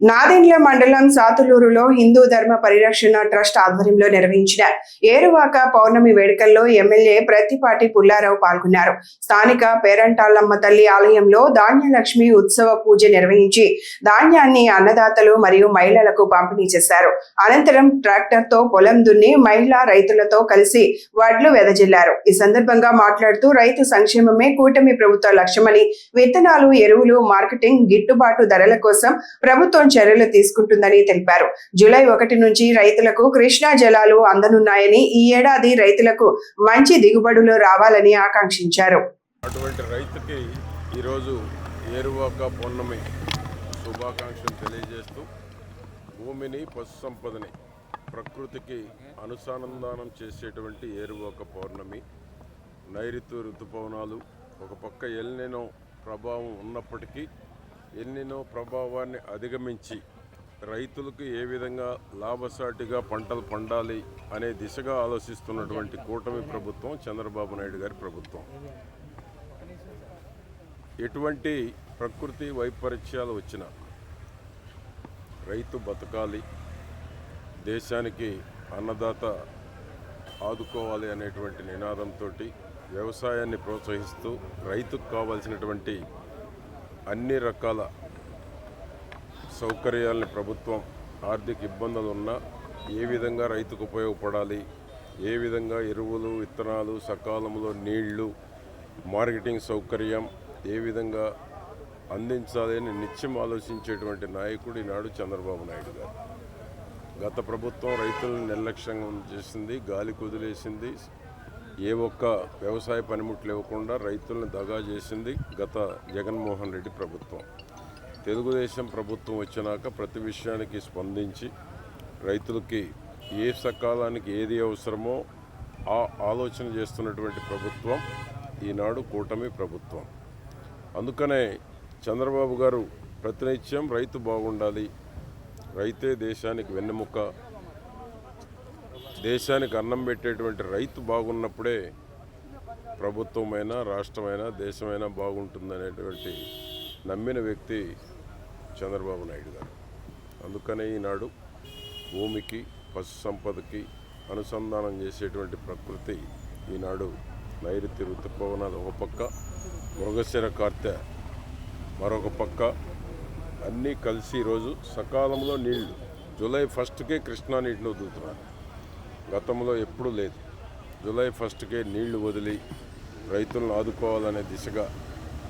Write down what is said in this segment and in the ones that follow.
నాదెండ్ల మండలం సాతులూరులో హిందూ ధర్మ పరిరక్షణ ట్రస్ట్ ఆధ్వర్యంలో నిర్వహించిన ఏరువాక పౌర్ణమి వేడుకల్లో ఎమ్మెల్యే ప్రత్తిపాటి పుల్లారావు పాల్గొన్నారు. స్థానిక పేరంటాళ్లమ్మ తల్లి ఆలయంలో ధాన్యలక్ష్మి ఉత్సవ పూజ నిర్వహించి ధాన్యాన్ని అన్నదాతలు మరియు మహిళలకు పంపిణీ చేశారు. అనంతరం ట్రాక్టర్తో పొలం దున్ని మహిళా రైతులతో కలిసి వడ్లు వెదజల్లారు. ఈ సందర్భంగా మాట్లాడుతూ రైతు సంక్షేమమే కూటమి ప్రభుత్వ లక్ష్యమని, విత్తనాలు, ఎరువులు, మార్కెటింగ్, గిట్టుబాటు ధరల కోసం ప్రభుత్వం చర్యలు తీసుకుంటుందని తెలిపారు. జూలై 1 నుంచి రైతులకు కృష్ణా జలాలు అందనున్నాయని, ఈ ఏడాది రైతులకు మంచి దిగుబడులు రావాలని ఆకాంక్షించారు. అటువంటి రైతుకి ఈరోజు ఏరువాక పౌర్ణమి శుభాకాంక్షలు తెలియజేస్తూ భూమిని, పశు సంపదని ప్రకృతికి అనుసంధానం చేసేటువంటి ఏరువాక పౌర్ణమి. నైరుతి ఋతుపవనాలు ఒక పక్క ఎల్నినో ప్రభావం ఉన్నప్పటికీ ఎల్నినో ప్రభావాన్ని అధిగమించి రైతులకు ఏ విధంగా లాభసాటిగా పంటలు పండాలి అనే దిశగా ఆలోచిస్తున్నటువంటి కూటమి ప్రభుత్వం చంద్రబాబు నాయుడు గారి ప్రభుత్వం. ఎటువంటి ప్రకృతి వైపరీత్యాలు వచ్చినా రైతు బతకాలి, దేశానికి అన్నదాత ఆదుకోవాలి అనేటువంటి నినాదంతో వ్యవసాయాన్ని ప్రోత్సహిస్తూ రైతుకు కావాల్సినటువంటి అన్ని రకాల సౌకర్యాలని ప్రభుత్వం ఆర్థిక ఇబ్బందులు ఉన్నా ఏ విధంగా రైతుకు ఉపయోగపడాలి, ఏ విధంగా ఎరువులు, విత్తనాలు, సకాలంలో నీళ్లు, మార్కెటింగ్ సౌకర్యం ఏ విధంగా అందించాలి అని నిత్యం ఆలోచించేటువంటి నాయకుడు ఈనాడు చంద్రబాబు నాయుడు గారు. గత ప్రభుత్వం రైతులను నిర్లక్ష్యంగా చేసింది, గాలి కుదిలేసింది, ఏ ఒక్క వ్యవసాయ పనిముట్లు ఇవ్వకుండా రైతులను దగా చేసింది గత జగన్మోహన్ రెడ్డి ప్రభుత్వం. తెలుగుదేశం ప్రభుత్వం వచ్చినాక ప్రతి విషయానికి స్పందించి రైతులకి ఏ సకాలానికి ఏది అవసరమో ఆ ఆలోచన చేస్తున్నటువంటి ప్రభుత్వం ఈనాడు కూటమి ప్రభుత్వం. అందుకనే చంద్రబాబు గారు ప్రతినిత్యం రైతు బాగుండాలి, రైతే దేశానికి వెన్నెముక, దేశానికి అన్నం పెట్టేటువంటి రైతు బాగున్నప్పుడే ప్రభుత్వమైనా, రాష్ట్రమైనా, దేశమైనా బాగుంటుందనేటువంటి నమ్మిన వ్యక్తి చంద్రబాబు నాయుడు గారు. అందుకనే ఈనాడు భూమికి, పశు సంపదకి అనుసంధానం చేసేటువంటి ప్రకృతి ఈనాడు నైరుతి ఋతుపవనాలు ఒక పక్క, మృగశిర కార్తె మరొక పక్క అన్నీ కలిసి ఈరోజు సకాలంలో నీళ్లు జూలై 1కే కృష్ణా నీటిని వదులుతున్నారు. గతంలో ఎప్పుడూ లేదు. జూలై 1కే నీళ్లు వదిలి రైతులను ఆదుకోవాలనే దిశగా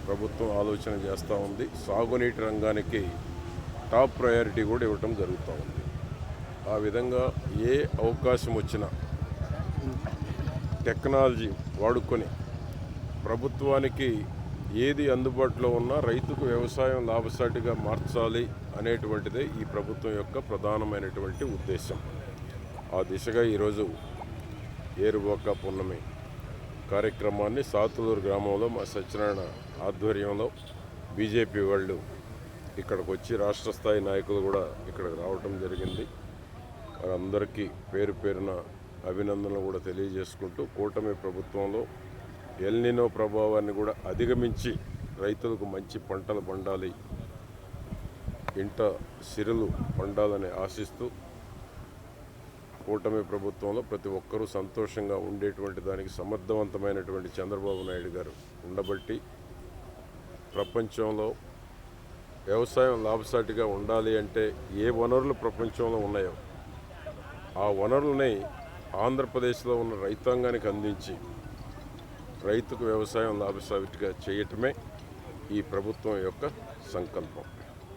ప్రభుత్వం ఆలోచన చేస్తూ ఉంది. సాగునీటి రంగానికి టాప్ ప్రయారిటీ కూడా ఇవ్వటం జరుగుతూ ఉంది. ఆ విధంగా ఏ అవకాశం వచ్చినా టెక్నాలజీ వాడుకొని ప్రభుత్వానికి ఏది అందుబాటులో ఉన్నా రైతుకు వ్యవసాయం లాభసాటిగా మార్చాలి అనేటువంటిదే ఈ ప్రభుత్వం యొక్క ప్రధానమైనటువంటి ఉద్దేశం. ఆ దిశగా ఈరోజు ఏరువాక పౌర్ణమి కార్యక్రమాన్ని సాతులూరు గ్రామంలో మా సత్యనారాయణ ఆధ్వర్యంలో బీజేపీ వాళ్ళు ఇక్కడికి వచ్చి రాష్ట్ర స్థాయి నాయకులు కూడా ఇక్కడికి రావటం జరిగింది. వారందరికీ పేరు పేరున అభినందనలు కూడా తెలియజేసుకుంటూ కూటమి ప్రభుత్వంలో ఎల్నినో ప్రభావాన్ని కూడా అధిగమించి రైతులకు మంచి పంటలు పండాలి, ఇంట సిరులు పండాలని ఆశిస్తూ కూటమి ప్రభుత్వంలో ప్రతి ఒక్కరూ సంతోషంగా ఉండేటువంటి దానికి సమర్థవంతమైనటువంటి చంద్రబాబు నాయుడు గారు ఉండబట్టి ప్రపంచంలో వ్యవసాయం లాభసాటిగా ఉండాలి అంటే ఏ వనరులు ప్రపంచంలో ఉన్నాయో ఆ వనరులని ఆంధ్రప్రదేశ్లో ఉన్న రైతాంగానికి అందించి రైతుకు వ్యవసాయం లాభసాటిగా చేయటమే ఈ ప్రభుత్వం యొక్క సంకల్పం.